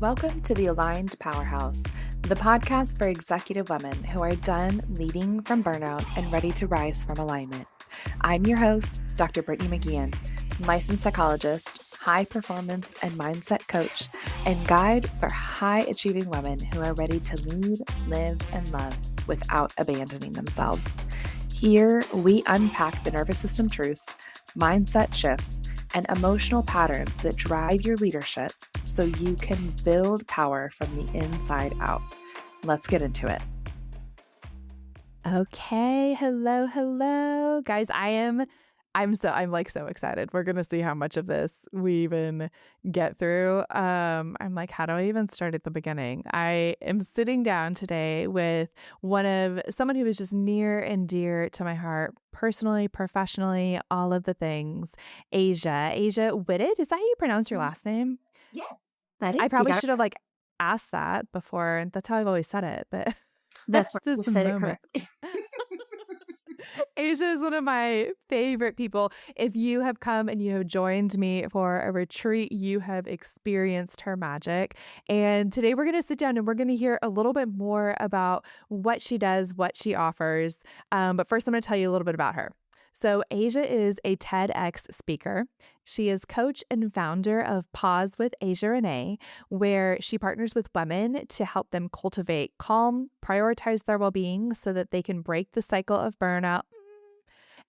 Welcome to the Aligned Powerhouse, the podcast for executive women who are done leading from burnout and ready to rise from alignment. I'm your host, Dr. Brittany McGeehan, licensed psychologist, high performance and mindset coach, and guide for high achieving women who are ready to lead, live, and love without abandoning themselves. Here, we unpack the nervous system truths, mindset shifts, and emotional patterns that drive your leadership so you can build power from the inside out. Let's get into it. Okay. Hello. Guys, I'm so excited. We're going to see how much of this we even get through. I'm like, how do I even start at the beginning? I am sitting down today with someone who is just near and dear to my heart, personally, professionally, all of the things. Azia Whitted. Is that how you pronounce your last name? Yes, that is. I probably should have asked that before. That's how I've always said it, but That's right. just You a said it moment. correctly. Azia is one of my favorite people. If you have come and you have joined me for a retreat, you have experienced her magic. And today we're going to sit down and we're going to hear a little bit more about what she does, what she offers. But first, I'm going to tell you a little bit about her. So Azia is a TEDx speaker. She is coach and founder of Pause with Azia Renee, where she partners with women to help them cultivate calm, prioritize their well-being so that they can break the cycle of burnout.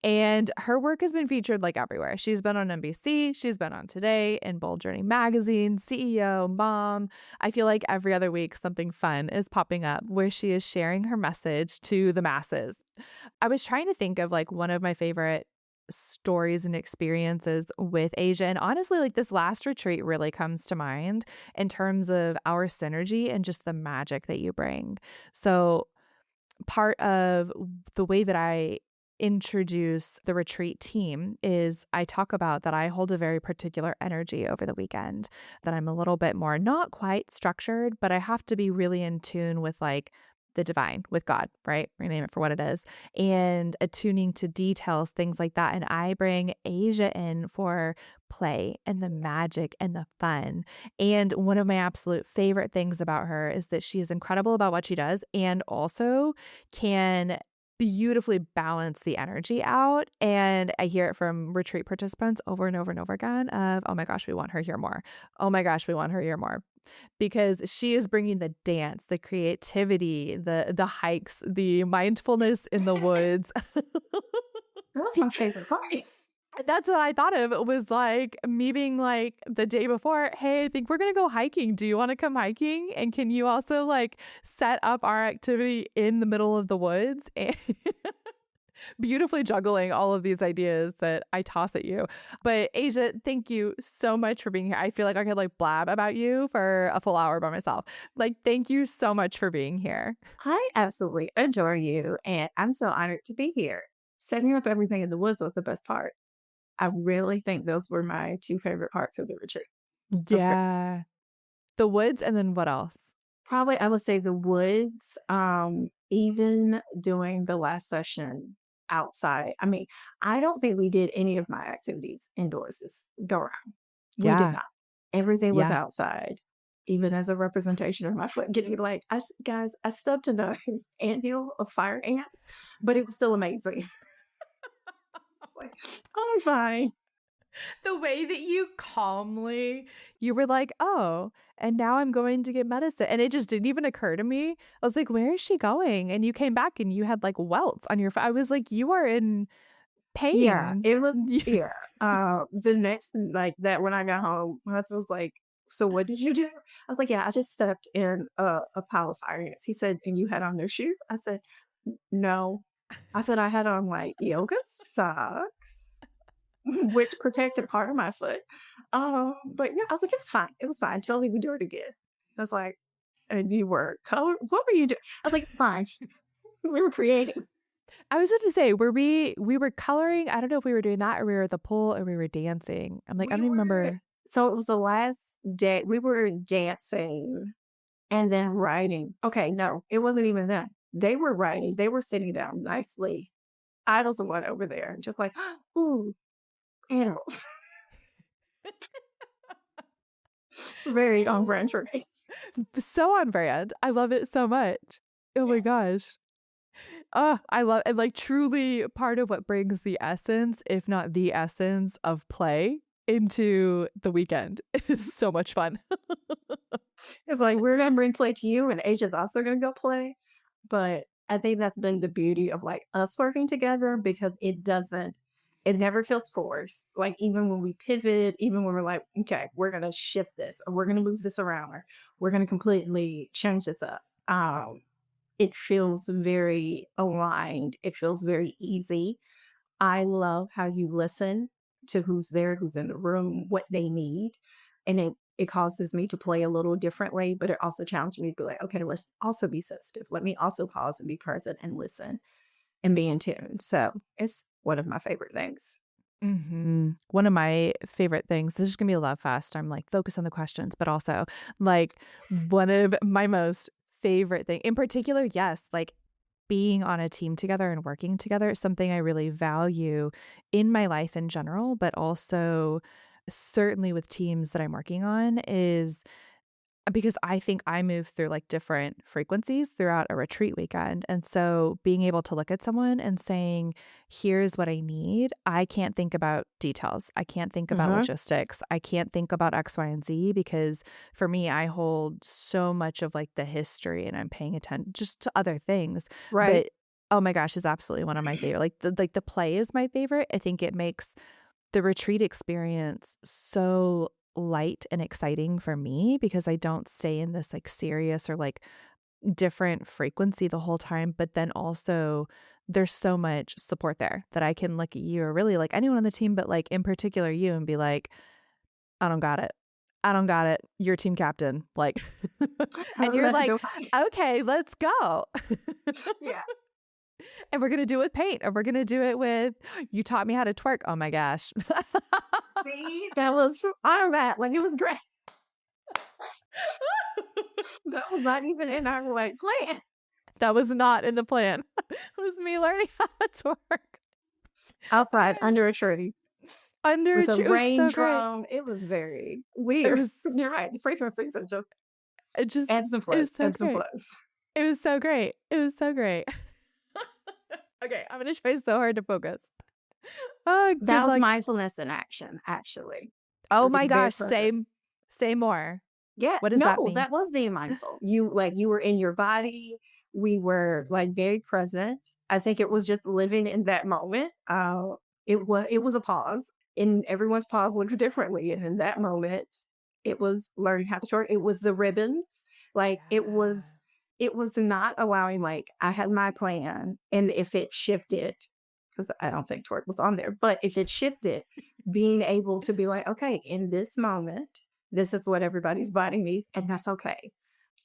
And her work has been featured like everywhere. She's been on NBC, she's been on Today, in Bold Journey magazine, CEO, Mom. I feel like every other week something fun is popping up where she is sharing her message to the masses. I was trying to think of like one of my favorite stories and experiences with Azia. And honestly, like this last retreat really comes to mind in terms of our synergy and just the magic that you bring. So part of the way that I introduce the retreat team is I talk about that I hold a very particular energy over the weekend, that I'm a little bit more not quite structured, but I have to be really in tune with like the divine, with God, right? Rename it for what it is, and attuning to details, things like that. And I bring Azia in for play and the magic and the fun. And one of my absolute favorite things about her is that she is incredible about what she does and also can beautifully balance the energy out. And I hear it from retreat participants over and over and over again of, oh my gosh, we want her here more. Oh my gosh, we want her here more. Because she is bringing the dance, the creativity, the hikes, the mindfulness in the woods. That's my favorite part. That's what I thought of. It was like me being like the day before, hey, I think we're going to go hiking. Do you want to come hiking? And can you also like set up our activity in the middle of the woods? And beautifully juggling all of these ideas that I toss at you. But Azia, thank you so much for being here. I feel like I could like blab about you for a full hour by myself. Like, thank you so much for being here. I absolutely adore you, and I'm so honored to be here. Setting up everything in the woods was the best part. I really think those were my two favorite parts of the retreat. Yeah. The woods, and then what else? Probably I would say the woods, even doing the last session outside. I mean, I don't think we did any of my activities indoors this go around. We did not. Everything was outside, even as a representation of my foot getting like, guys, I stubbed an anthill of fire ants, but it was still amazing. Like, I'm fine. The way that you were like, oh, and now I'm going to get medicine. And it just didn't even occur to me. I was like, where is she going? And you came back and you had like welts on your I was like, you are in pain. Yeah, it was, yeah. The next, like that, when I got home, my husband was like, so what did you do? I was like, yeah, I just stepped in a pile of fire ants. He said, and you had on their shoes? I said, no. I said, I had on like yoga socks, which protected part of my foot. But yeah, I was like, it was fine. It was fine. Don't even do it again. I was like, and you were color. What were you doing? I was like, fine. We were creating. I was going to say, we were coloring. I don't know if we were doing that or we were at the pool or we were dancing. I'm like, I don't even remember. So it was the last day. We were dancing and then writing. Okay, no, it wasn't even that. They were writing. They were sitting down nicely. I was the one over there, just like, ooh, animals. Very on brand for me. So on brand. I love it so much. Oh my gosh. Oh, I love and like truly part of what brings the essence, if not the essence of play into the weekend. It is so much fun. It's like we're gonna bring play to you, and Asia's also gonna go play. But I think that's been the beauty of like us working together because it never feels forced. Like even when we pivot, even when we're like, okay, we're gonna shift this, or we're gonna move this around, or we're gonna completely change this up. It feels very aligned. It feels very easy. I love how you listen to who's there, who's in the room, what they need. And it causes me to play a little differently, but it also challenges me to be like, okay, let's also be sensitive. Let me also pause and be present and listen and be in tune. So it's one of my favorite things. One of my favorite things, this is going to be a love fest. I'm like, focus on the questions, but also like one of my most favorite thing in particular, yes, like being on a team together and working together is something I really value in my life in general, but also certainly with teams that I'm working on is because I think I move through like different frequencies throughout a retreat weekend. And so being able to look at someone and saying, here's what I need. I can't think about details. I can't think about Uh-huh. logistics. I can't think about X, Y, and Z because for me, I hold so much of like the history and I'm paying attention just to other things. Right. But oh my gosh, is absolutely one of my favorite. Like the play is my favorite. I think it makes the retreat experience so light and exciting for me because I don't stay in this like serious or like different frequency the whole time. But then also there's so much support there that I can look at you or really like anyone on the team, but like in particular you and be like, I don't got it. I don't got it. You're team captain. Like, and you're Let's like, go. okay, let's go. Yeah. And we're going to do it with paint or we're going to do it with, you taught me how to twerk. Oh my gosh. See, that was from Iron Man when it was great. That was not even in our like plan. That was not in the plan. It was me learning how to twerk. Outside under a tree Under a with a tree. It was rain so great. drum. It was very It weird. was You're right. The frequencies are just it just ebbs and it flows, was so ebbs and great. flows. It was so great. It was so great. Okay, I'm gonna try so hard to focus. Oh, good That was luck. mindfulness in action, actually. Oh Being my very gosh, present. say more. Yeah, What does that no, mean? that was being mindful. You were in your body. We were like very present. I think it was just living in that moment. It was a pause, and everyone's pause looks differently. And in that moment, it was learning how to short. It was the ribbons. Like it was not allowing like I had my plan, and if it shifted, because I don't think twerk was on there, but if it shifted, being able to be like, okay, in this moment, this is what everybody's body needs, and that's okay.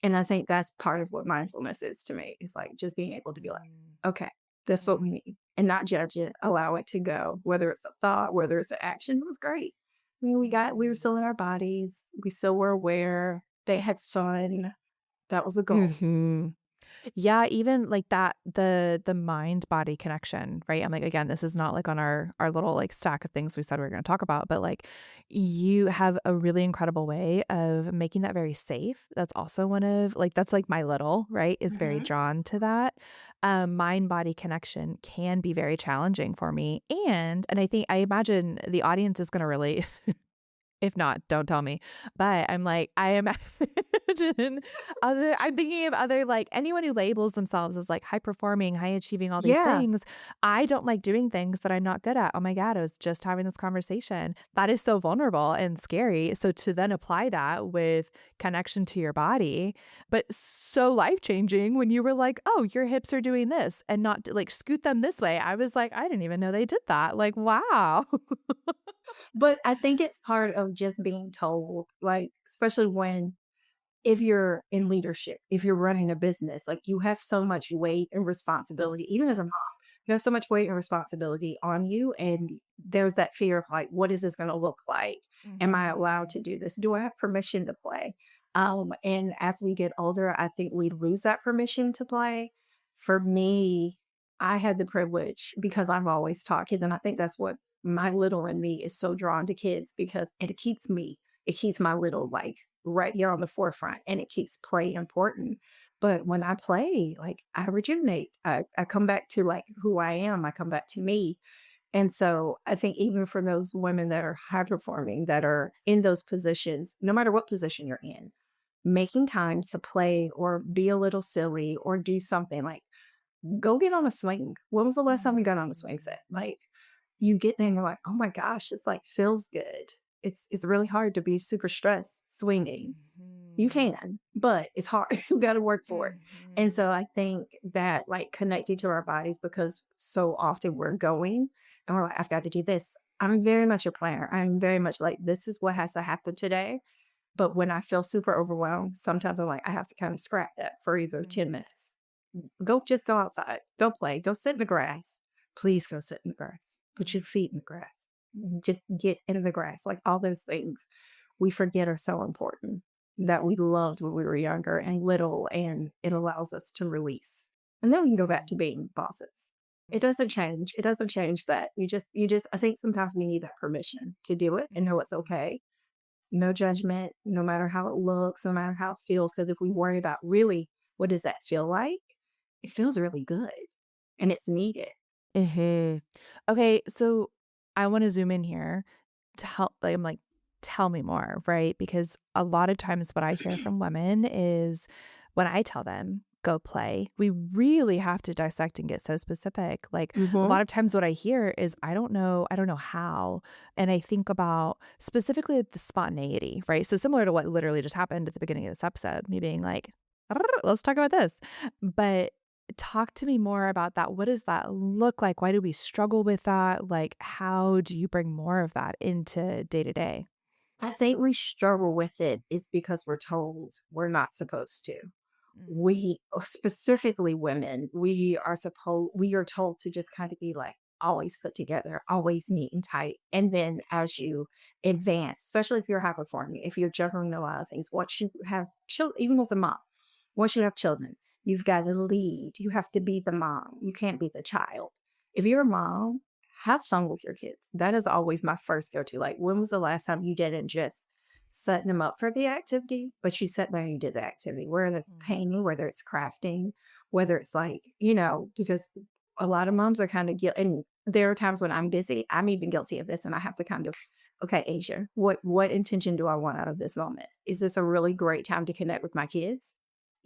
And I think that's part of what mindfulness is to me. It's like just being able to be like, okay, that's what we need, and not judge it, allow it to go. Whether it's a thought, whether it's an action, it was great. I mean, we were still in our bodies. We still were aware. They had fun. That was a goal. Mm-hmm. Yeah, even like that, the mind body connection, right? I'm like, again, this is not like on our little like stack of things we said we were going to talk about, but like you have a really incredible way of making that very safe. That's also one of like that's like my little, right? Is very Mhm. drawn to that. Mind body connection can be very challenging for me. And I imagine the audience is going to really if not, don't tell me. But I'm like, I imagine I'm thinking of other like anyone who labels themselves as like high performing, high achieving, all these Yeah. things. I don't like doing things that I'm not good at. Oh my God, I was just having this conversation. That is so vulnerable and scary. So to then apply that with connection to your body, but so life changing when you were like, oh, your hips are doing this and not like scoot them this way. I was like, I didn't even know they did that. Like, wow. But I think it's part of just being told, like, especially if you're in leadership, if you're running a business, like you have so much weight and responsibility, even as a mom, you have so much weight and responsibility on you. And there's that fear of like, what is this going to look like? Am I allowed to do this? Do I have permission to play? And as we get older, I think we lose that permission to play. For me, I had the privilege because I've always taught kids. And I think that's what my little in me is so drawn to kids because it keeps my little like right here on the forefront, and it keeps play important. But when I play, like I rejuvenate. I come back to like who I am. I come back to me. And so I think even for those women that are high performing, that are in those positions, no matter what position you're in, making time to play or be a little silly or do something like go get on a swing. When was the last time you got on a swing set? Like you get there and you're like, oh my gosh, it's like feels good. It's really hard to be super stressed swinging. You Mhm. can, but it's hard. You got to work for it. And Mhm. so I think that like connecting to our bodies, because so often we're going and we're like, I've got to do this. I'm very much a planner. I'm very much like, this is what has to happen today. But when I feel super overwhelmed, sometimes I'm like, I have to kind of scrap that for either 10 Mhm. minutes. Just go outside. Go play. Go sit in the grass. Please go sit in the grass. Put your feet in the grass. Just get into the grass. Like all those things we forget are so important that we loved when we were younger and little, and it allows us to release. And then we can go back to Mhm. being bosses. It doesn't change. It doesn't change that. I think sometimes we need that permission to do it and know it's Mhm. okay. No judgment, no matter how it looks, no matter how it feels. Because if we worry about really what does that feel like, it feels really good and it's needed. Mhm. Okay, so I wanna zoom in here to help like, I'm like, "Tell me more," right? Because a lot of times what I hear from women is when I tell them, "Go play," we really have to dissect and get so specific. Like, a Hmm. lot of times what I hear is, I don't know how," and I think about specifically the spontaneity, right? So similar to what literally just happened at the beginning of this episode, me being like, "Let's talk about this." But talk to me more about that. What does that look like? Why do we struggle with that? Like, how do you bring more of that into day to day? I think we struggle with it is because we're told we're not supposed to. We specifically women, we are told to just kind of be like always put together, always neat and tight. And then as you advance, especially if you're high performing, if you're juggling a lot of things, once you have children, even as a mom, once you have children, you've got to lead. You have to be the mom. You can't be the child. If you're a mom, have fun with your kids. That is always my first go to. Like, when was the last time you didn't just set them up for the activity, but you sat there and you did the activity, whether it's Mhm. painting, whether it's crafting, whether it's like, because a lot of moms are kind of guilty. And there are times when I'm busy, I'm even guilty of this. And I have to kind of, okay, Asia, what intention do I want out of this moment? Is this a really great time to connect with my kids?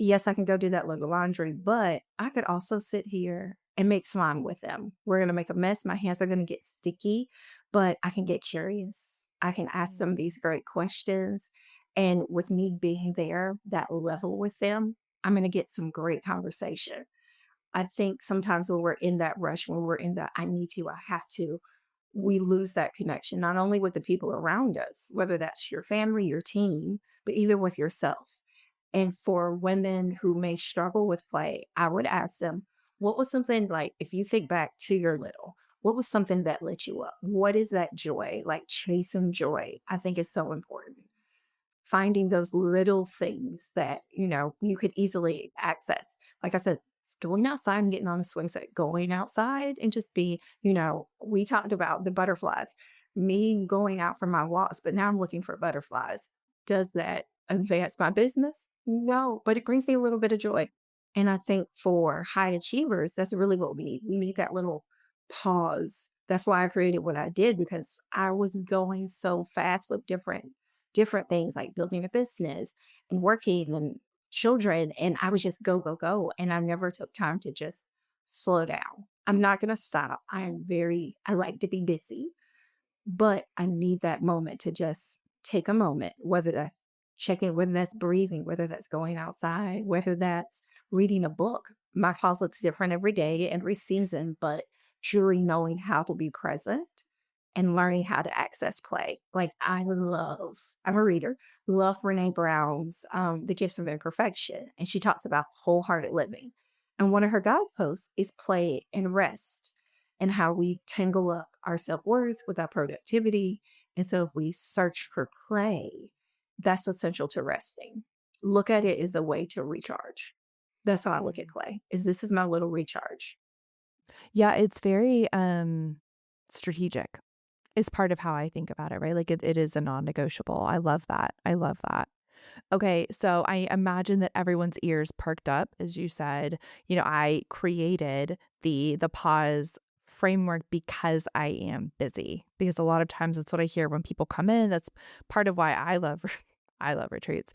Yes, I can go do that little laundry, but I could also sit here and make slime with them. We're going to make a mess. My hands are going to get sticky, but I can get curious. I can ask them Mhm. these great questions. And with me being there, that level with them, I'm going to get some great conversation. I think sometimes when we're in that rush, when we're in that, I need to, I have to, we lose that connection, not only with the people around us, whether that's your family, your team, but even with yourself. And for women who may struggle with play, I would ask them, what was something like, if you think back to your little, what was something that lit you up? What is that joy? Like chasing joy, I think is so important. Finding those little things that, you could easily access. Like I said, going outside and getting on a swing set, going outside and just we talked about the butterflies, me going out for my walks, but now I'm looking for butterflies. Does that advance my business? No, but it brings me a little bit of joy. And I think for high achievers, that's really what we need. We need that little pause. That's why I created what I did, because I was going so fast with different things like building a business and working and children. And I was just go, go, go. And I never took time to just slow down. I'm not going to stop. I like to be busy, but I need that moment to just take a moment, whether that's checking, whether that's breathing, whether that's going outside, whether that's reading a book. My house looks different every day, every season, but truly knowing how to be present and learning how to access play. Like I'm a reader, love Brene Brown's The Gifts of Imperfection. And she talks about wholehearted living. And one of her guideposts is play and rest, and how we tangle up our self-worth with our productivity. And so if we search for play, that's essential to resting. Look at it as a way to recharge. That's how I look at Mhm. play. This is my little recharge. Yeah, it's very strategic is part of how I think about it, right? Like it is a non-negotiable. I love that. I love that. Okay, so I imagine that everyone's ears perked up as you said, I created the pause framework because I am busy. Because a lot of times that's what I hear when people come in. That's part of why I love I love retreats.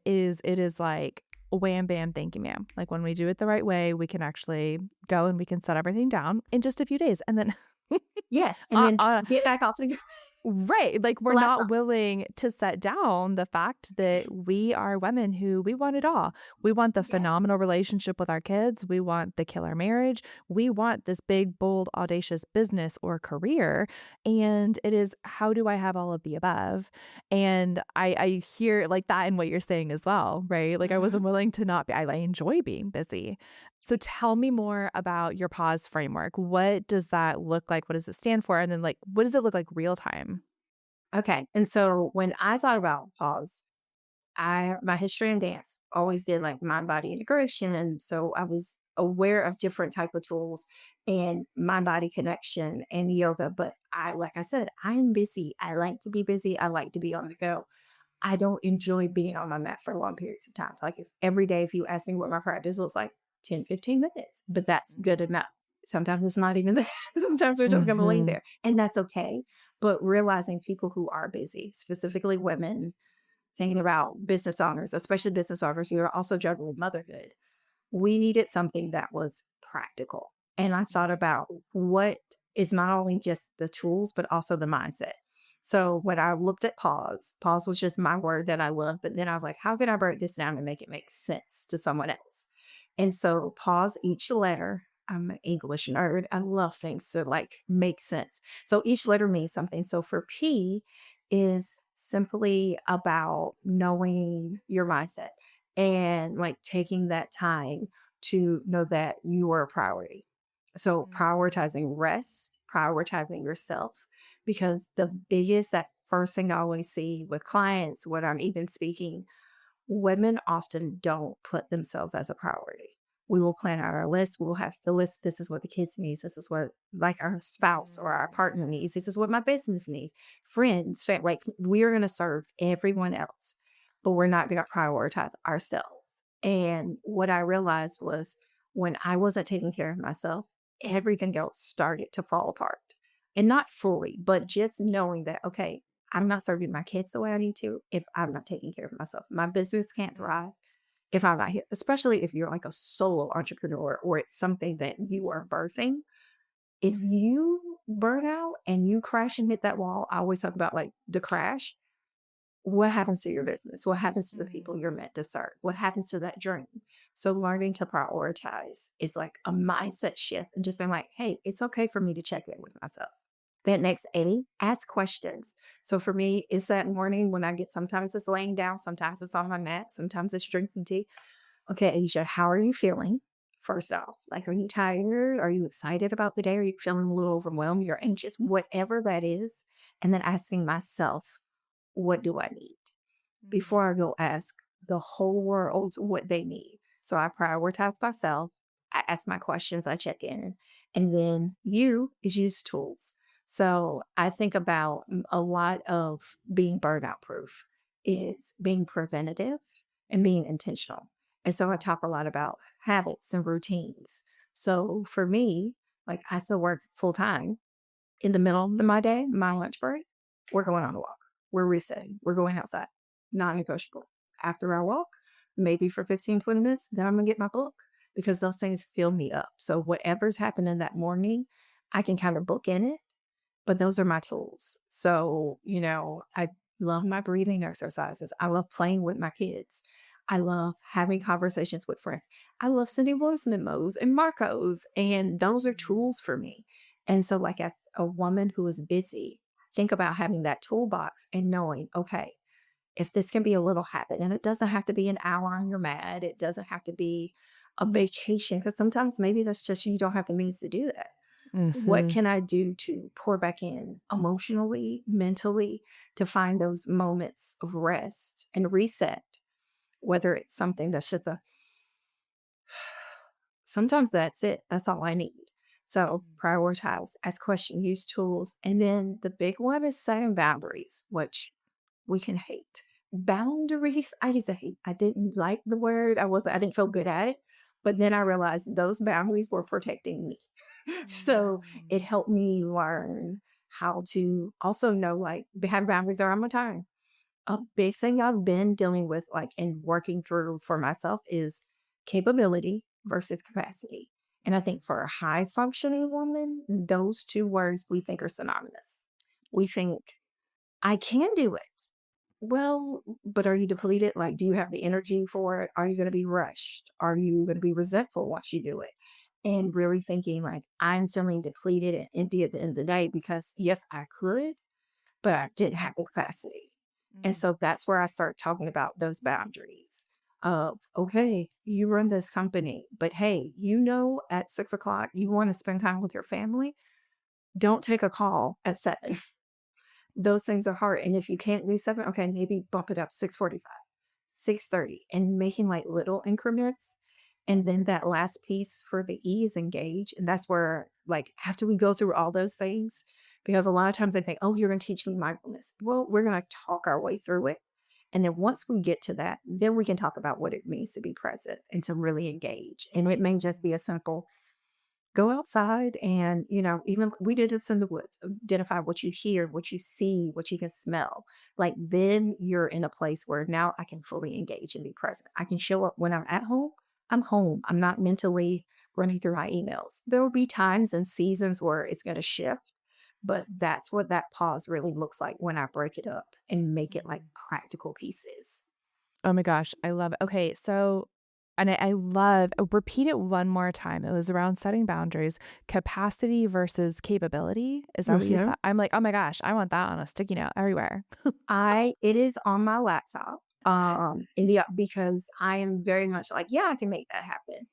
Is it is like wham bam, thank you, ma'am. Like when we do it the right way, we can actually go and we can set everything down in just a few days. And then Yes. And uh, then uh, get back off the right. Like we're last not time. willing to set down the fact that we are women who we want it all. We want the Yes. phenomenal relationship with our kids. We want the killer marriage. We want this big, bold, audacious business or career. And it is, how do I have all of the above? And I hear like that in what you're saying as well, right? Like I Mhm. wasn't willing to not be, I enjoy being busy. So tell me more about your pause framework. What does that look like? What does it stand for? And then like, what does it look like real time? Okay. And so when I thought about pause, my history in dance always did like mind body integration. And so I was aware of different type of tools and mind body connection and yoga. But like I said, I'm busy. I like to be busy. I like to be on the go. I don't enjoy being on my mat for long periods of time. So, like if every day, if you ask me what my practice looks like, 10, 15 minutes, but that's good enough. Sometimes it's not even that. Sometimes we're just going to lay Mhm. there and that's okay. But realizing people who are busy, specifically women, thinking about business owners, especially business owners who are also juggling motherhood, we needed something that was practical. And I thought about what is not only just the tools, but also the mindset. So when I looked at pause was just my word that I love. But then I was like, how can I break this down and make it make sense to someone else? And so pause each letter. I'm an English nerd. I love things to like make sense. So each letter means something. So for P is simply about knowing your mindset and like taking that time to know that you are a priority. So prioritizing rest, prioritizing yourself, because the biggest, that first thing I always see with clients when I'm even speaking, women often don't put themselves as a priority. We will plan out our list. We'll have the list. This is what the kids need. This is what like our spouse or our partner needs. This is what my business needs. Friends, like we're going to serve everyone else, but we're not going to prioritize ourselves. And what I realized was when I wasn't taking care of myself, everything else started to fall apart. And not fully, but just knowing that, okay, I'm not serving my kids the way I need to if I'm not taking care of myself. My business can't thrive if I'm not here, especially if you're like a solo entrepreneur or it's something that you are birthing. If you burn out and you crash and hit that wall, I always talk about like the crash. What happens to your business? What happens to the people you're meant to serve? What happens to that dream? So learning to prioritize is like a mindset shift and just being like, hey, it's okay for me to check in with myself. That next A, ask questions. So for me, it's that morning when I get, sometimes it's laying down, sometimes it's on my mat, sometimes it's drinking tea. Okay, Asia, how are you feeling? First off, like, are you tired? Are you excited about the day? Are you feeling a little overwhelmed? You're anxious, whatever that is. And then asking myself, what do I need? Before I go ask the whole world what they need. So I prioritize myself. I ask my questions, I check in. And then you is use tools. So I think about a lot of being burnout proof is being preventative and being intentional. And so I talk a lot about habits and routines. So for me, like I still work full time in the middle of my day, my lunch break, we're going on a walk. We're resetting. We're going outside. Non-negotiable. After our walk, maybe for 15, 20 minutes, then I'm going to get my book because those things fill me up. So whatever's happening that morning, I can kind of book in it, but those are my tools. So, I love my breathing exercises. I love playing with my kids. I love having conversations with friends. I love sending voice memos and Marcos, and those are tools for me. And so, like as a woman who is busy, think about having that toolbox and knowing, okay, if this can be a little habit, and it doesn't have to be an hour on your mat, it doesn't have to be a vacation, because sometimes maybe that's just you don't have the means to do that. What Mhm. can I do to pour back in emotionally, mentally, to find those moments of rest and reset? Whether it's something that's just sometimes that's it. That's all I need. So prioritize, ask questions, use tools. And then the big one is setting boundaries, which we can hate. boundaries, I used to hate, I didn't like the word. I didn't feel good at it. But then I realized those boundaries were protecting me. So it Mm. helped me learn how to also know, like, have boundaries around my time. A big thing I've been dealing with, like, and working through for myself is capability versus capacity. And I think for a high functioning woman, those two words we think are synonymous. We think, I can do it. Well, but are you depleted? Like, do you have the energy for it? Are you going to be rushed? Are you going to be resentful once you do it? And really thinking, like, I'm feeling depleted and empty at the end of the day because, yes, I could, but I didn't have the capacity. And Mm. so that's where I start talking about those boundaries of, okay, you run this company, but hey, at 6 o'clock, you want to spend time with your family. Don't take a call at 7. Those things are hard. And if you can't do 7, okay, maybe bump it up 6:45, 6:30, and making like little increments. And then that last piece for the E is engage. And that's where, like, after we go through all those things, because a lot of times they think, oh, you're going to teach me mindfulness. Well, we're going to talk our way through it. And then once we get to that, then we can talk about what it means to be present and to really engage. And it may just be a simple go outside and, even we did this in the woods, identify what you hear, what you see, what you can smell. Like then you're in a place where now I can fully engage and be present. I can show up when I'm at home. I'm home. I'm not mentally running through my emails. There will be times and seasons where it's going to shift, but that's what that pause really looks like when I break it up and make it like Mm. practical pieces. Oh my gosh, I love it. Okay, so and I love repeat it one more time. It was around setting boundaries, capacity versus capability. Is that what you Mhm. said? I'm like, oh my gosh, I want that on a sticky note everywhere. It is on my laptop, because I am very much like, yeah, I can make that happen.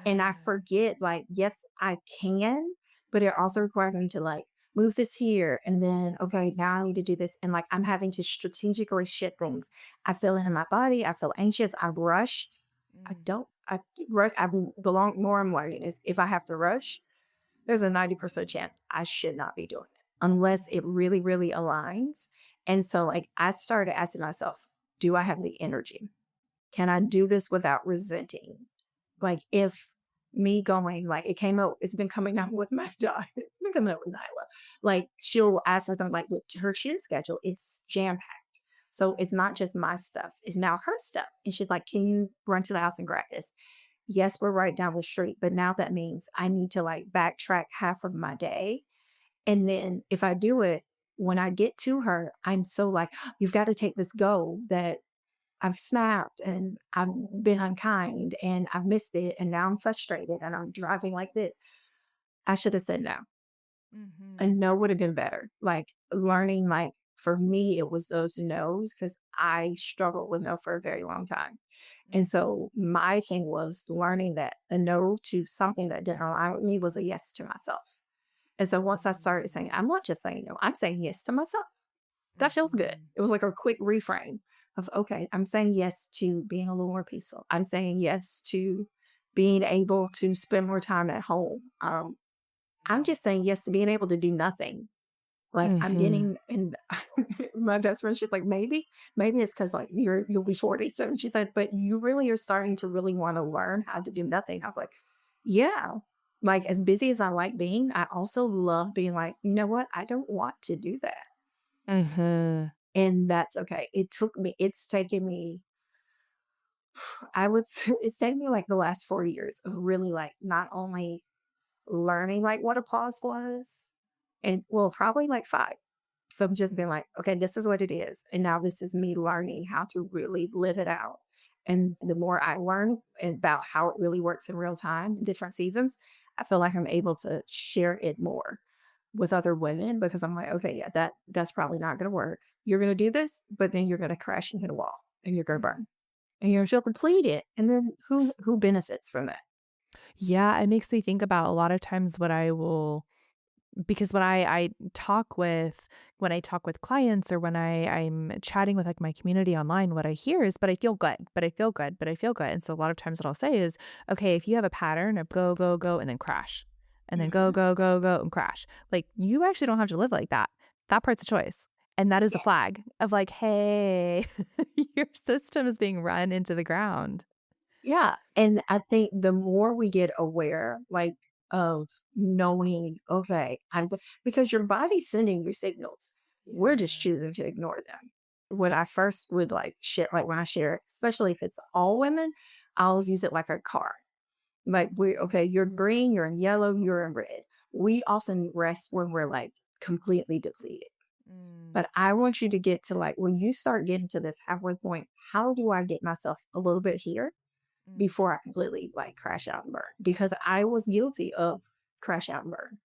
And I Yeah. forget, like, yes, I can, but it also requires me to like move this here and then, okay, now I need to do this. And like, I'm having to strategically shift things. I feel it in my body. I feel anxious. I rushed. I Mm. don't, I rush. The more I'm learning is if I have to rush, there's a 90% chance I should not be doing it unless it really, really aligns. And so, like, I started asking myself, do I have the energy? Can I do this without resenting? Like, if me going, like, it's been coming out with my daughter, it's been coming out with Nyla. Like, she'll ask me something like, with her shift schedule, it's jam packed. So it's not just my stuff, it's now her stuff. And she's like, can you run to the house and grab this? Yes, we're right down the street, but now that means I need to like backtrack half of my day. And then if I do it, when I get to her, I'm so like, you've got to take this goal that I've snapped and I've been unkind and I've missed it. And now I'm frustrated and I'm driving like this. I should have said no. Mhm. And no would have been better. Like learning, like for me, it was those no's because I struggled with no for a very long time. And Mm. so my thing was learning that a no to something that didn't align with me was a yes to myself. And so once I started saying, I'm not just saying no, I'm saying yes to myself. That feels good. Mhm. It was like a quick reframe of, okay, I'm saying yes to being a little more peaceful. I'm saying yes to being able to spend more time at home. I'm just saying yes to being able to do nothing. Like I'm Mhm. getting, and my best friend, she's like, maybe it's because like you'll be 40. So she said, but you really are starting to really want to learn how to do nothing. I was like, yeah. Like as busy as I like being, I also love being like, you know what? I don't want to do that. Mhm. And that's okay. It's taken me, it's taken me like the last 4 years of really like not only learning like what a pause was, and well, probably like 5. So I've just been like, okay, this is what it is. And now this is me learning how to really live it out. And the more I learn about how it really works in real time in different seasons, I feel like I'm able to share it more with other women because I'm like, okay, yeah, that's probably not going to work. You're going to do this, but then you're going to crash into the wall and you're going to burn and you're going to deplete it. And then who benefits from that? Yeah, it makes me think about a lot of times what I will because I talk with when I talk with clients or when I'm chatting with like my community online, what I hear is, but I feel good, but I feel good, but I feel good. And so a lot of times what I'll say is, okay, if you have a pattern of go, go, go, and then crash, and then go, Mhm. go, go, go, and crash, like you actually don't have to live like that. That part's a choice. And that is a Yeah. flag of like, hey, your system is being run into the ground. Yeah. And I think the more we get aware, like, of knowing, okay, because your body's sending you signals. We're just Yeah. choosing to ignore them. When I first would like share, like when I share, especially if it's all women, I'll use it like a car. Like okay, you're green, you're in yellow, you're in red. We often rest when we're like completely depleted. Mm, But I want you to get to like when you start getting to this halfway point, how do I get myself a little bit here mm, before I completely like crash out and burn? Because I was guilty of crash out and burn.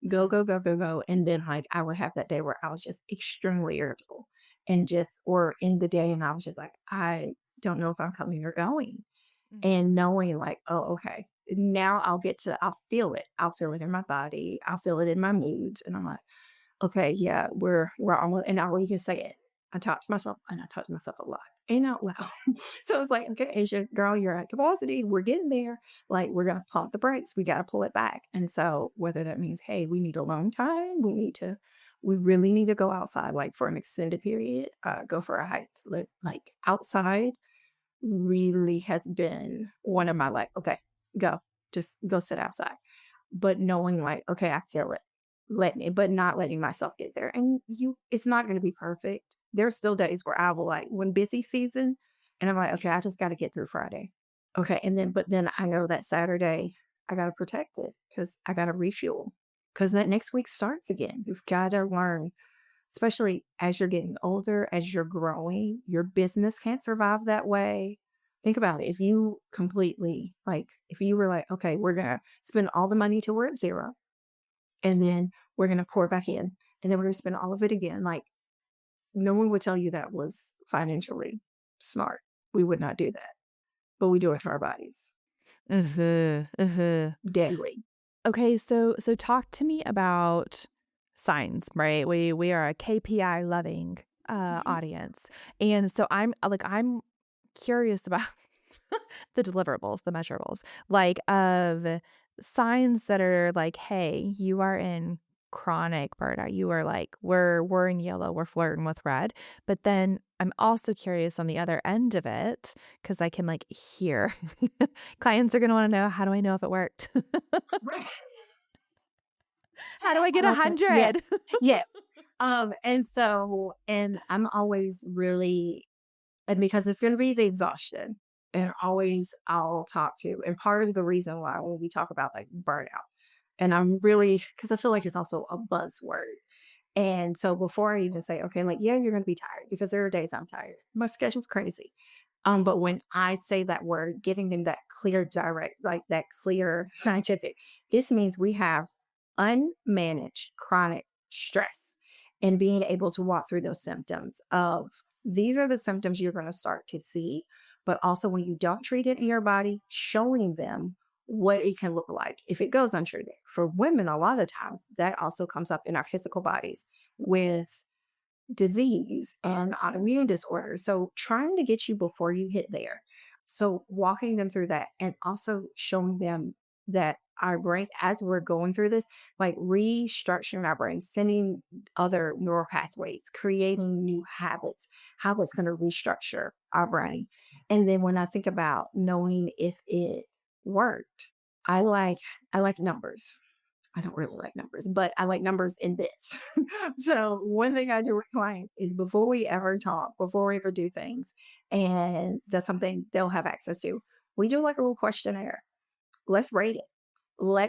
Go, go, go, go, go. And then like I would have that day where I was just extremely irritable and just or in the day and I was just like, I don't know if I'm coming or going. mhm, And knowing like, oh, okay. Now I'll feel it. I'll feel it in my body. I'll feel it in my moods. And I'm like, okay, yeah, we're almost, and I'll even say it. I talk to myself and I talk to myself a lot and out loud. So it's like, okay, Asia, girl, you're at capacity. We're getting there. Like, we're going to pump the brakes. We got to pull it back. And so, whether that means, hey, we need alone time, we really need to go outside, like for an extended period, go for a hike. Like, outside really has been one of my, like, okay, go, just go sit outside. But knowing like, okay, I feel it. But not letting myself get there. And it's not going to be perfect. There's still days where I will like when busy season and I'm like, okay, I just got to get through Friday. Okay. But then I know that Saturday I got to protect it because I got to refuel because that next week starts again. You've got to learn, especially as you're getting older, as you're growing, your business can't survive that way. Think about it. If you completely, like, if you were like, okay, we're going to spend all the money till we're at zero, and then we're going to pour it back in, and then we're going to spend all of it again. Like, no one would tell you that was financially smart. We would not do that, but we do it to our bodies mhm, mhm. daily. Okay, so talk to me about signs, right? We are a KPI loving Mhm. audience. And so I'm curious about the deliverables, the measurables, like of signs that are like, hey, you are in chronic burnout. You are like, we're in yellow, we're flirting with red. But then I'm also curious on the other end of it, because I can like hear clients are gonna want to know, how do I know if it worked? Right. How do I get Okay. Yes. 100? Yes. And I'm always really, and because it's going to be the exhaustion, and always I'll talk to, and part of the reason why when we talk about like burnout, and I'm really, because I feel like it's also a buzzword. And so before I even say, okay, like, yeah, you're going to be tired because there are days I'm tired. My schedule's crazy. But when I say that word, giving them that clear, direct, like that clear scientific, this means we have unmanaged chronic stress and being able to walk through those symptoms of these are the symptoms you're going to start to see. But also, when you don't treat it in your body, showing them what it can look like if it goes untreated. For women, a lot of times that also comes up in our physical bodies with disease and autoimmune disorders. So trying to get you before you hit there. So walking them through that and also showing them that our brains, as we're going through this, like restructuring our brains, sending other neural pathways, creating new habits, how that's going to restructure our brain. And then when I think about knowing if it worked, I like I like numbers. I don't really like numbers, but I like numbers in this. So one thing I do with clients is before we ever talk, before we ever do things, and that's something they'll have access to, we do like a little questionnaire. Let's rate it.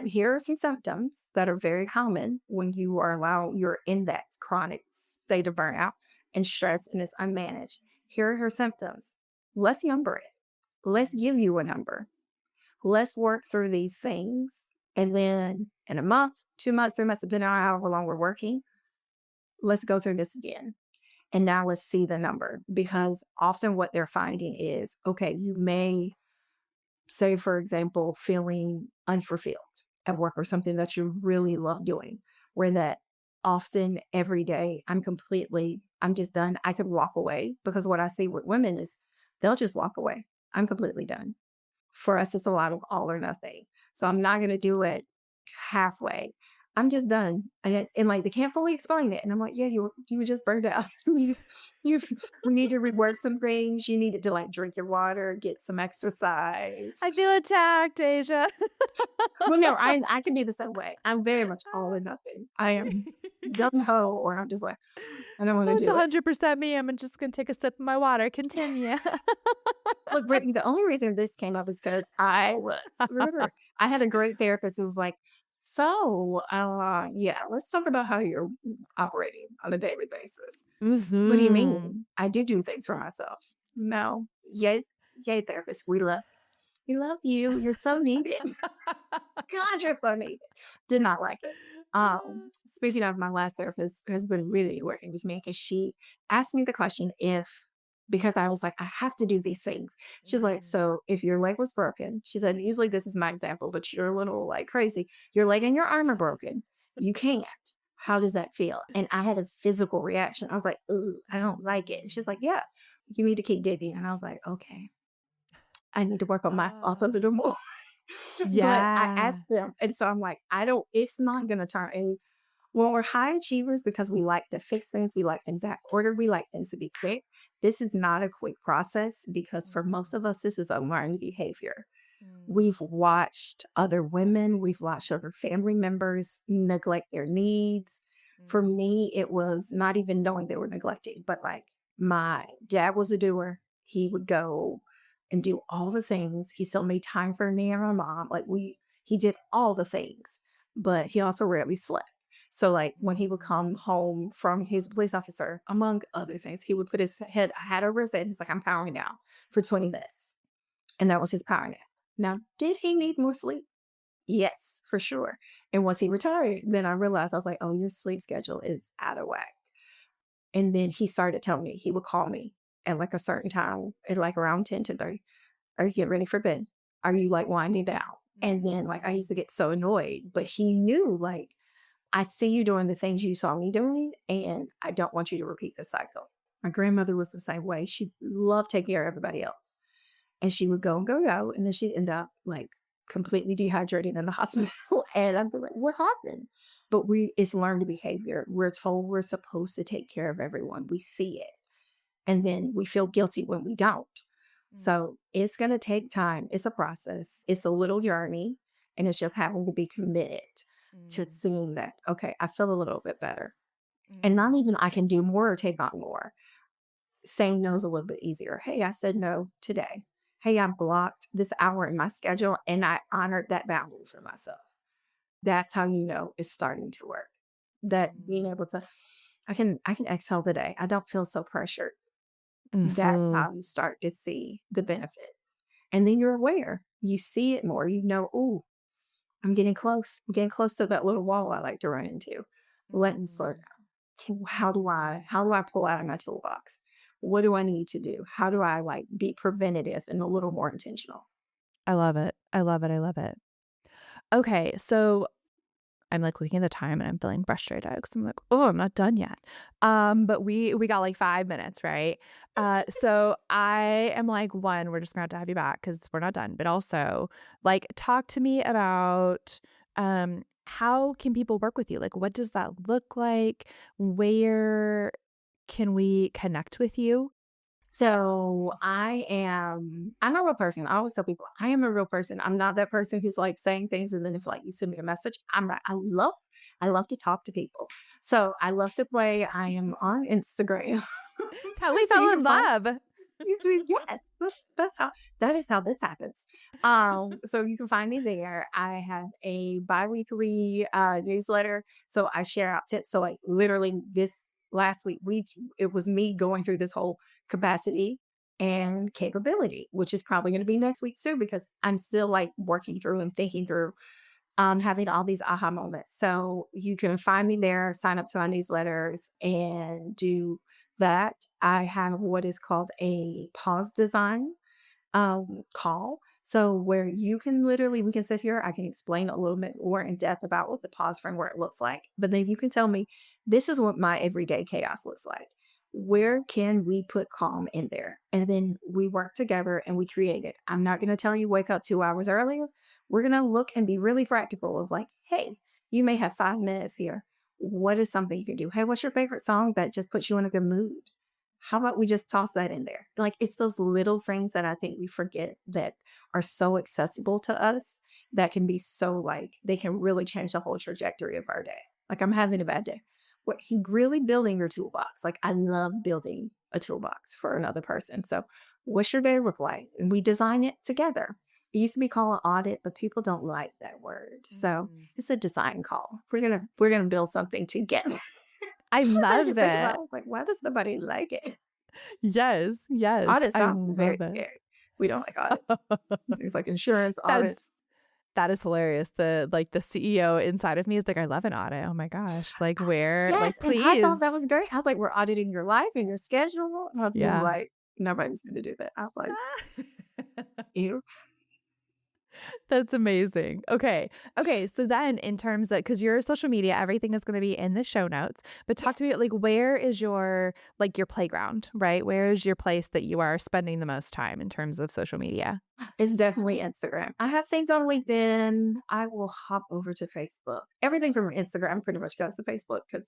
Here are some symptoms that are very common when you're in that chronic state of burnout and stress and it's unmanaged. Here are her symptoms. Let's number it. Let's give you a number. Let's work through these things. And then in a month, 2 months, 3 months, depending on however long we're working, let's go through this again. And now let's see the number because often what they're finding is okay, you may say, for example, feeling unfulfilled at work or something that you really love doing, where that often every day I'm just done. I could walk away because what I see with women is they'll just walk away. I'm completely done. For us, it's a lot of all or nothing. So I'm not going to do it halfway. I'm just done. And like, they can't fully explain it. And I'm like, yeah, you were just burned out. you, we need to rework some things. You needed to like drink your water, get some exercise. I feel attacked, Asia. Well, no, I can be the same way. I'm very much all or nothing. I am gung ho, or I'm just like, I don't want to That's do it. 100% me. I'm just going to take a sip of my water. Continue. Look, Brittany, the only reason this came up is because remember, I had a great therapist who was like, so, yeah, let's talk about how you're operating on a daily basis. What do you mean? I do things for myself. No. Yay, therapist. We love you. You're so needed. God, you're so needed. Did not like it. Speaking of, my last therapist has been really working with me because she asked me the question because I was like, I have to do these things. She's like, so if your leg was broken, she said, usually this is my example, but you're a little like crazy. Your leg and your arm are broken. You can't. How does that feel? And I had a physical reaction. I was like, ooh, I don't like it. And she's like, yeah, you need to keep digging. And I was like, okay, I need to work on my thoughts a little more. But I asked them, and so I'm like, it's not going to turn. And when we're high achievers, because we like to fix things, we like things out of order, we like things to be quick. This is not a quick process because for most of us, this is a learned behavior. We've watched other women, we've watched other family members neglect their needs. For me, it was not even knowing they were neglecting, but like, my dad was a doer. He would go and do all the things. He still made time for me and my mom. Like, he did all the things, but he also rarely slept. So like, when he would come home from his police officer, among other things, he would put his head over his head. He's like, I'm powering down for 20 minutes. And that was his power nap. Now, did he need more sleep? Yes, for sure. And once he retired, then I realized, I was like, oh, your sleep schedule is out of whack. And then he started telling me, he would call me at like a certain time, at like around 10 to 30. Are you getting ready for bed? Are you like winding down? And then like, I used to get so annoyed, but he knew, like, I see you doing the things you saw me doing, and I don't want you to repeat the cycle. My grandmother was the same way. She loved taking care of everybody else. And she would go, and then she'd end up like completely dehydrated in the hospital. And I'd be like, what happened? But it's learned behavior. We're told we're supposed to take care of everyone. We see it. And then we feel guilty when we don't. So it's going to take time. It's a process. It's a little journey. And it's just having to be committed to seeing that, okay, I feel a little bit better. And not even I can do more or take on more. Saying no is a little bit easier. Hey, I said no today. Hey, I blocked this hour in my schedule and I honored that boundary for myself. That's how you know it's starting to work. That being able to, I can exhale today. I don't feel so pressured. That's how you start to see the benefits. And then you're aware. You see it more. You know, ooh, I'm getting close. I'm getting close to that little wall I like to run into. Let me slow down. How do I pull out of my toolbox? What do I need to do? How do I like be preventative and a little more intentional? I love it. I love it. I love it. Okay. So I'm like looking at the time and I'm feeling frustrated because I'm like, oh, I'm not done yet. But we got like 5 minutes, right? So I am like, one, we're just gonna have to have you back because we're not done. But also, like, talk to me about how can people work with you? Like, what does that look like? Where can we connect with you? So I'm a real person. I always tell people I am a real person. I'm not that person who's like saying things and then if like you send me a message, I'm not. I love to talk to people. So I love to play. I am on Instagram. It's how we fell in love. Yes, that is how this happens. So you can find me there. I have a bi-weekly newsletter. So I share out tips. So like literally this last week, it was me going through this whole capacity and capability, which is probably going to be next week too, because I'm still like working through and thinking through having all these aha moments. So you can find me there, sign up to my newsletters and do that. I have what is called a pause design call. So where you can we can sit here, I can explain a little bit more in depth about what the pause framework looks like. But then you can tell me, this is what my everyday chaos looks like. Where can we put calm in there? And then we work together and we create it. I'm not going to tell you wake up 2 hours earlier. We're going to look and be really practical of like, hey, You may have 5 minutes here. What is something you can do? Hey, what's your favorite song that just puts you in a good mood? How about we just toss that in there? Like, it's those little things that I think we forget that are so accessible to us that can be so like, they can really change the whole trajectory of our day. Like, I'm having a bad day. What he really building your toolbox. Like, I love building a toolbox for another person. So what's your day look like? And we design it together. It used to be called an audit, but people don't like that word. So it's a design call. We're gonna build something together. I love Think about it. it, like, why does nobody like it? Yes, yes. Audit I sounds very love it. scary. We don't like audits. Things like insurance audits. That is hilarious. The CEO inside of me is like, I love an audit. Oh my gosh. Like where, Yes, like, and please. I thought that was great. I was like, we're auditing your life and your schedule. And I was Yeah. like, nobody's going to do that. I was like, ew. That's amazing. Okay. So then in terms of, because your social media, everything is going to be in the show notes, but talk to me, like, where is your playground, right? Where is your place that you are spending the most time in terms of social media? It's definitely Instagram. I have things on LinkedIn. I will hop over to Facebook. Everything from Instagram pretty much goes to Facebook because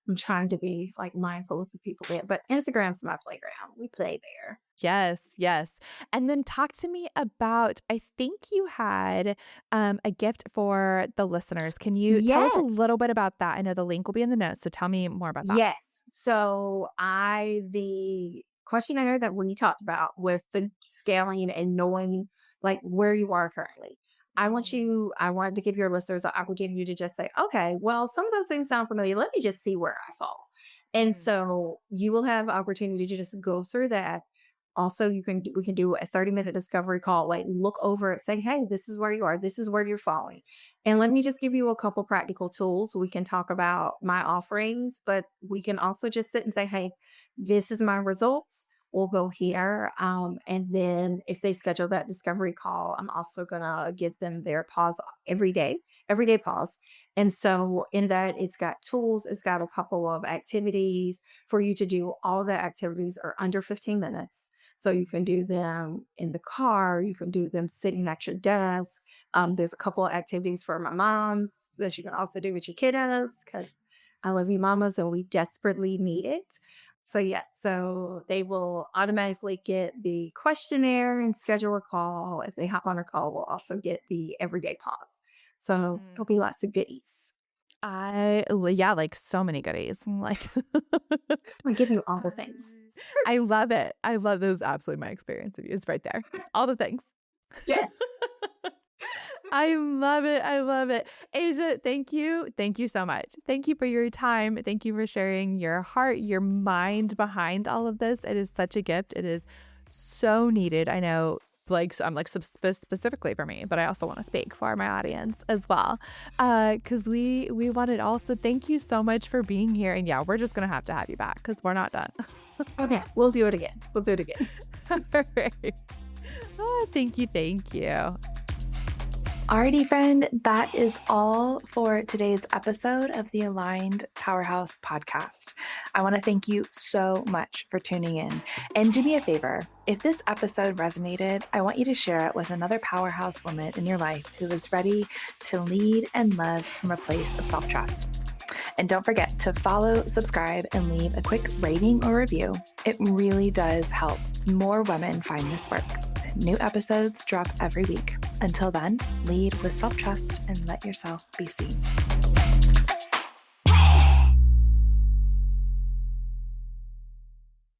I'm trying to be like mindful of the people there. But Instagram's my playground. We play there. Yes. And then talk to me about, I think you had a gift for the listeners. Can you tell us a little bit about that? I know the link will be in the notes, so tell me more about that. Yes. So the questionnaire that we talked about with the scaling and knowing like where you are currently. I wanted to give your listeners an opportunity to just say, okay, well, some of those things sound familiar. Let me just see where I fall. And so you will have opportunity to just go through that. Also, we can do a 30-minute discovery call, like look over it, say, hey, this is where you are. This is where you're falling. And let me just give you a couple practical tools. We can talk about my offerings, but we can also just sit and say, hey, this is my results. We'll go here. And then if they schedule that discovery call, I'm also going to give them their pause everyday pause. And so in that, it's got tools, it's got a couple of activities for you to do. All the activities are under 15 minutes. So you can do them in the car, you can do them sitting at your desk. There's a couple of activities for my moms that you can also do with your kiddos because I love you mamas and we desperately need it. So they will automatically get the questionnaire and schedule a call. If they hop on a call, we'll also get the everyday pause. So it'll be lots of goodies. Like so many goodies. Like I'll give you all the things. I love it. I love this. Absolutely my experience of you. It's right there. It's all the things. Yes. I love it. Azia, thank you. Thank you so much. Thank you for your time. Thank you for sharing your heart, your mind behind all of this. It is such a gift. It is so needed. I know, like, so I'm like specifically for me, but I also want to speak for my audience as well. Because we want it all. So thank you so much for being here. And yeah, we're just going to have you back because we're not done. Okay. We'll do it again. All right. Oh, thank you. Alrighty, friend, that is all for today's episode of the Aligned Powerhouse podcast. I want to thank you so much for tuning in. And do me a favor, if this episode resonated, I want you to share it with another powerhouse woman in your life who is ready to lead and love from a place of self-trust. And don't forget to follow, subscribe, and leave a quick rating or review. It really does help more women find this work. New episodes drop every week. Until then, lead with self-trust and let yourself be seen.